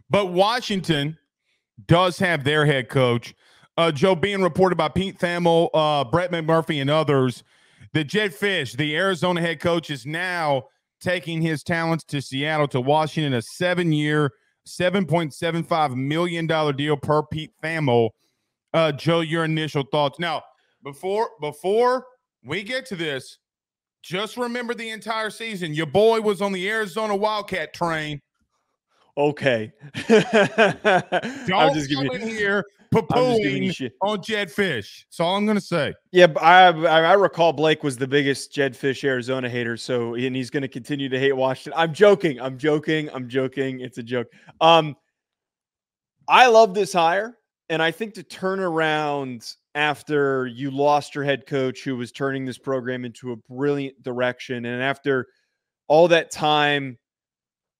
But Washington does have their head coach, Joe, being reported by Pete Thamel, Brett McMurphy, and others, that Jedd Fisch, the Arizona head coach, is now taking his talents to Seattle, to Washington, a 7-year, $7.75 million deal per Pete Thamel. Joe, your initial thoughts. Now, before we get to this, just remember the entire season. Your boy was on the Arizona Wildcat train. Okay. Don't come in here poo-pooing on Jedd Fisch. That's all I'm going to say. Yeah, I recall Blake was the biggest Jedd Fisch Arizona hater, and he's going to continue to hate Washington. I'm joking. It's a joke. I love this hire, and I think to turn around after you lost your head coach who was turning this program into a brilliant direction, and after all that time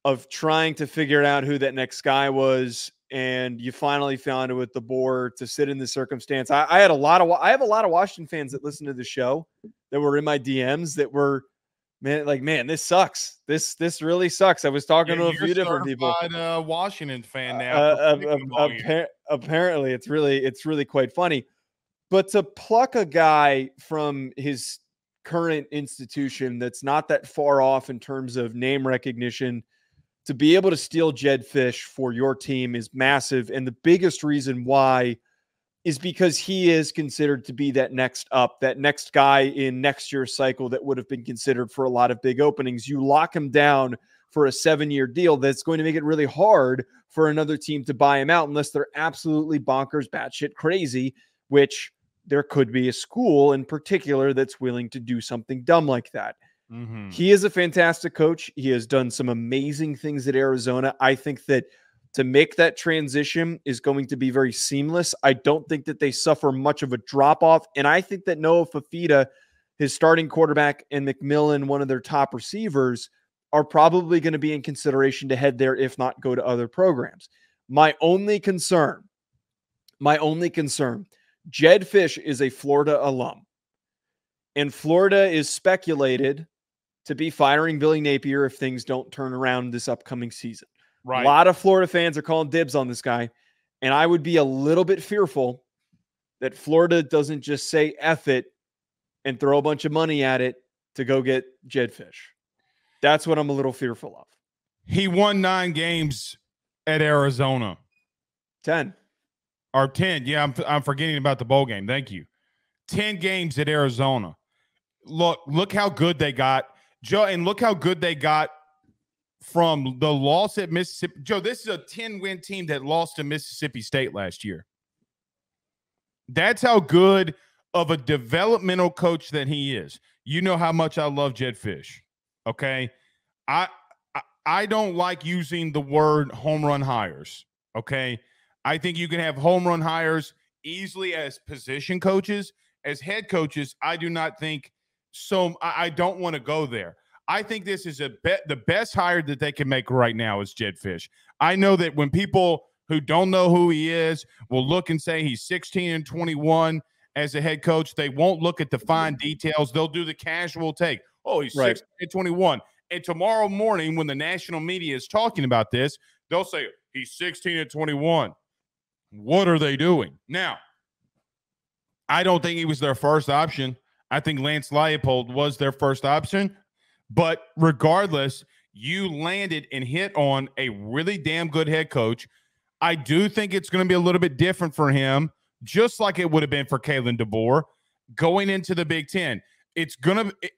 of trying to figure out who that next guy was, and you finally found it with Deboer to sit in the circumstance. I have a lot of Washington fans that listen to the show that were in my DMs that were, man, this sucks. This really sucks. I was talking to a few different people. Washington fan now. Apparently, it's really quite funny. But to pluck a guy from his current institution that's not that far off in terms of name recognition, to be able to steal Jedd Fisch for your team is massive. And the biggest reason why is because he is considered to be that next guy in next year's cycle that would have been considered for a lot of big openings. You lock him down for a 7-year deal that's going to make it really hard for another team to buy him out unless they're absolutely bonkers, batshit crazy, which there could be a school in particular that's willing to do something dumb like that. Mm-hmm. He is a fantastic coach. He has done some amazing things at Arizona. I think that to make that transition is going to be very seamless. I don't think that they suffer much of a drop-off. And I think that Noah Fifita, his starting quarterback, and McMillan, one of their top receivers, are probably going to be in consideration to head there, if not go to other programs. My only concern, Jedd Fisch is a Florida alum. And Florida is speculated to be firing Billy Napier if things don't turn around this upcoming season. Right. A lot of Florida fans are calling dibs on this guy. And I would be a little bit fearful that Florida doesn't just say F it and throw a bunch of money at it to go get Jedd Fisch. That's what I'm a little fearful of. He won 9 games at Arizona. 10. Or 10. Yeah, I'm forgetting about the bowl game. Thank you. 10 games at Arizona. Look how good they got. Joe, and look how good they got from the loss at Mississippi. Joe, this is a 10-win team that lost to Mississippi State last year. That's how good of a developmental coach that he is. You know how much I love Jedd Fisch, okay? I don't like using the word home run hires, okay? I think you can have home run hires easily as position coaches. As head coaches, I do not think so. I don't want to go there. I think this is the best hire that they can make right now is Jedd Fisch. I know that when people who don't know who he is will look and say he's 16-21 as a head coach, they won't look at the fine details. They'll do the casual take. Oh, he's 16-21. And tomorrow morning when the national media is talking about this, they'll say he's 16-21. What are they doing? Now, I don't think he was their first option. I think Lance Leipold was their first option. But regardless, you landed and hit on a really damn good head coach. I do think it's going to be a little bit different for him, just like it would have been for Kalen Deboer going into the Big Ten.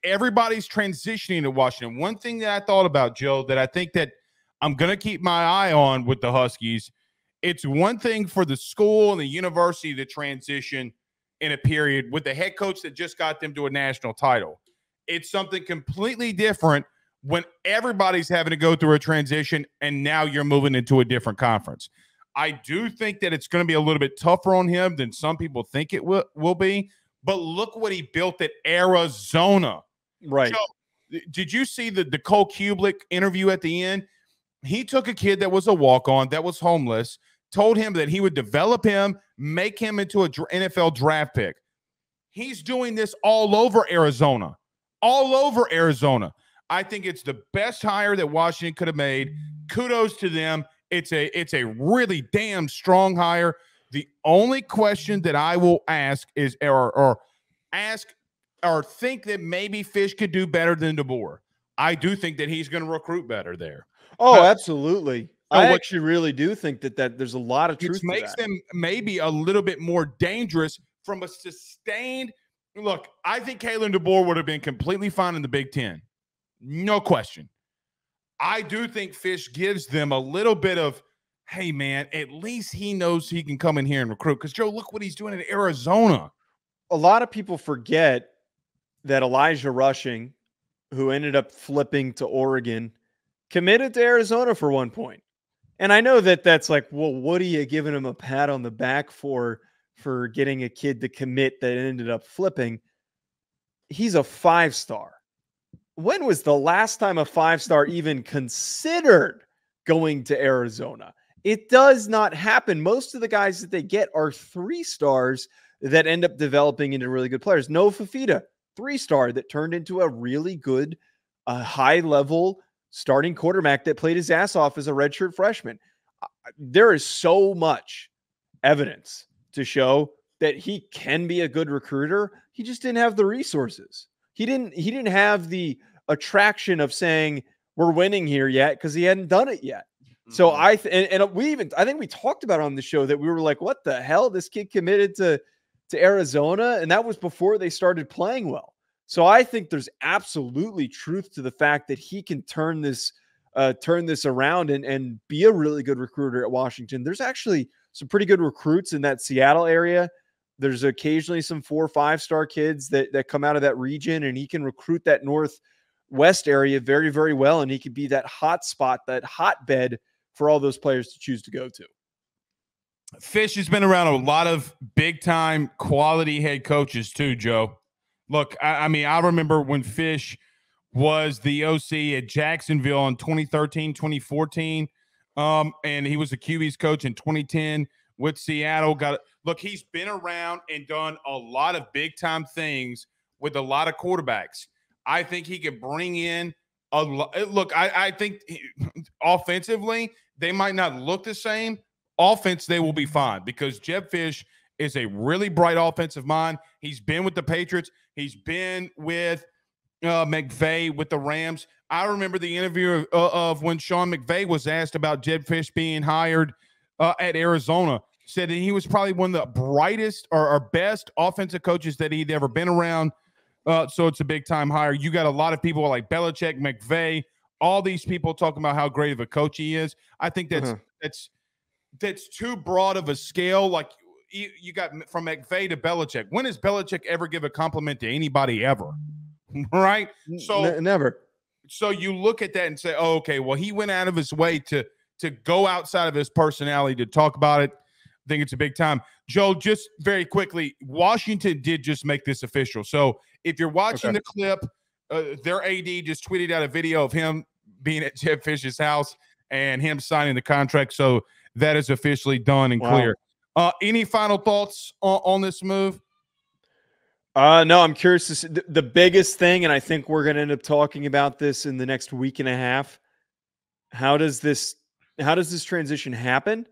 Everybody's transitioning to Washington. One thing that I thought about, Joe, that I think that I'm going to keep my eye on with the Huskies, it's one thing for the school and the university to transition in a period with the head coach that just got them to a national title. It's something completely different when everybody's having to go through a transition and now you're moving into a different conference. I do think that it's going to be a little bit tougher on him than some people think it will be, but look what he built at Arizona. Right. So, did you see the Cole Kublik interview at the end? He took a kid that was a walk-on, that was homeless, told him that he would develop him, make him into an NFL draft pick. He's doing this all over Arizona. All over Arizona. I think it's the best hire that Washington could have made. Kudos to them. It's a really damn strong hire. The only question that I will ask is, or think that maybe Fisch could do better than Deboer. I do think that he's going to recruit better there. Oh, absolutely. So I actually really do think that there's a lot of truth to that. Which makes them maybe a little bit more dangerous from a sustained look. I think Kalen Deboer would have been completely fine in the Big Ten. No question. I do think Fisch gives them a little bit of, hey, man, at least he knows he can come in here and recruit. Because, Joe, look what he's doing in Arizona. A lot of people forget that Elijah Rushing, who ended up flipping to Oregon, committed to Arizona for one point. And I know that that's like, well, what are you giving him a pat on the back for getting a kid to commit that ended up flipping? He's a 5-star. When was the last time a 5-star even considered going to Arizona? It does not happen. Most of the guys that they get are 3-stars that end up developing into really good players. Noah Fifita, 3-star that turned into a really good, high-level starting quarterback that played his ass off as a redshirt freshman. There is so much evidence to show that he can be a good recruiter. He just didn't have the resources. He didn't have the attraction of saying we're winning here yet because he hadn't done it yet. So I think we talked about on the show that we were like, what the hell? This kid committed to Arizona, and that was before they started playing well. So I think there's absolutely truth to the fact that he can turn this around and be a really good recruiter at Washington. There's actually some pretty good recruits in that Seattle area. There's occasionally some 4 or 5-star kids that come out of that region, and he can recruit that Northwest area very, very well. And he could be that hot spot, that hotbed for all those players to choose to go to. Fisch has been around a lot of big-time quality head coaches too, Joe. Look, I mean, I remember when Fisch was the OC at Jacksonville in 2013, 2014, and he was the QB's coach in 2010 with Seattle. Look, he's been around and done a lot of big-time things with a lot of quarterbacks. I think he could bring in a lot. Look, I think offensively, they might not look the same. Offense, they will be fine because Jedd Fisch is a really bright offensive mind. He's been with the Patriots. He's been with McVay with the Rams. I remember the interview of when Sean McVay was asked about Jedd Fisch being hired at Arizona. Said that he was probably one of the brightest or best offensive coaches that he'd ever been around. So it's a big-time hire. You got a lot of people like Belichick, McVay, all these people talking about how great of a coach he is. I think that's too broad of a scale. Like you got from McVay to Belichick. When does Belichick ever give a compliment to anybody ever? Right? So never. So you look at that and say, oh, okay, well, he went out of his way to go outside of his personality to talk about it. I think it's a big time. Joe, just very quickly, Washington did just make this official. So if you're watching the clip, their AD just tweeted out a video of him being at Jedd Fisch's house and him signing the contract. So that is officially done and clear. Any final thoughts on this move? No, I'm curious to see the biggest thing, and I think we're going to end up talking about this in the next week and a half. How does this transition happen?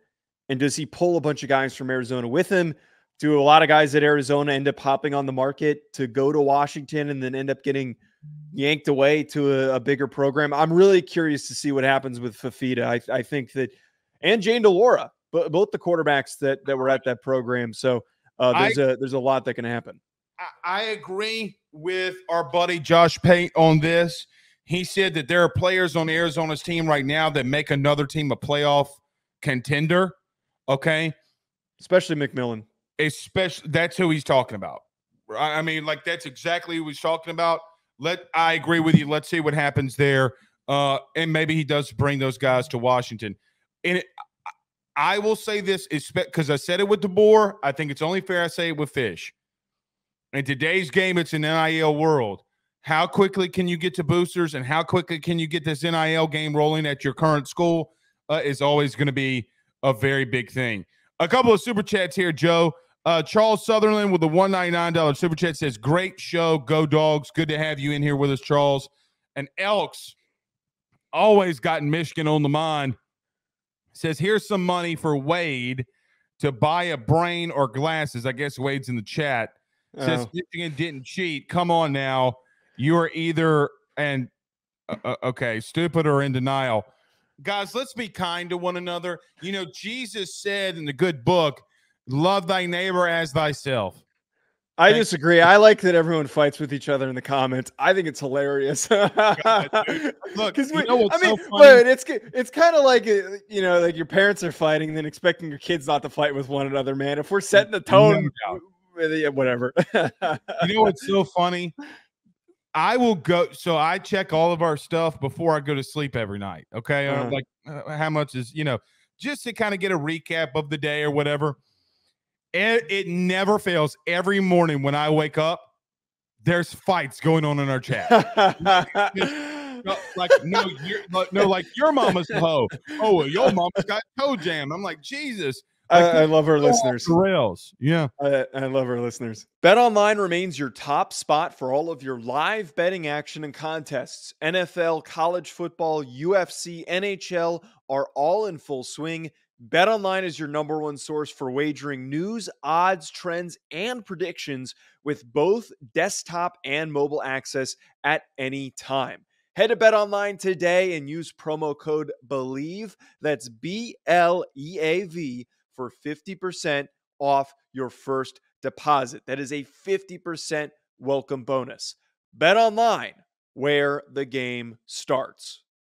And does he pull a bunch of guys from Arizona with him? Do a lot of guys at Arizona end up hopping on the market to go to Washington and then end up getting yanked away to a bigger program? I'm really curious to see what happens with Fifita. I think that, and Jane DeLeone, both the quarterbacks that were at that program. So there's a lot that can happen. I agree with our buddy Josh Pate on this. He said that there are players on Arizona's team right now that make another team a playoff contender. Okay. Especially McMillan. That's who he's talking about. I mean, like, that's exactly who he's talking about. I agree with you. Let's see what happens there. And maybe he does bring those guys to Washington. And I will say this, because I said it with DeBoer. I think it's only fair I say it with Fisch. In today's game, it's an NIL world. How quickly can you get to boosters and how quickly can you get this NIL game rolling at your current school is always going to be a very big thing. A couple of super chats here, Joe. Charles Sutherland with the $199 super chat says, great show. Go Dogs. Good to have you in here with us, Charles. And Elks, always gotten Michigan on the mind, Says, here's some money for Wade to buy a brain or glasses. I guess Wade's in the chat. Says Michigan didn't cheat. Come on now. You are either okay, stupid or in denial. Guys, let's be kind to one another. You know, Jesus said in the good book, love thy neighbor as thyself. I disagree. I like that everyone fights with each other in the comments. I think it's hilarious. God, look, you know what's so funny? But it's kind of like, you know, like your parents are fighting and then expecting your kids not to fight with one another, man. If we're setting the tone, whatever. You know what's so funny? I will go. So I check all of our stuff before I go to sleep every night. Okay. Like how much is, you know, just to kind of get a recap of the day or whatever. It never fails. Every morning when I wake up, there's fights going on in our chat. like your mama's a hoe. Oh, your mama's got toe jam. I'm like, Jesus. Like, I love our listeners. Rails. Yeah. I love our listeners. BetOnline remains your top spot for all of your live betting action and contests. NFL, college football, UFC, NHL are all in full swing. BetOnline is your number one source for wagering news, odds, trends, and predictions with both desktop and mobile access at any time. Head to BetOnline today and use promo code BELIEVE. That's BLEAV for 50% off your first deposit. That is a 50% welcome bonus. BetOnline, where the game starts.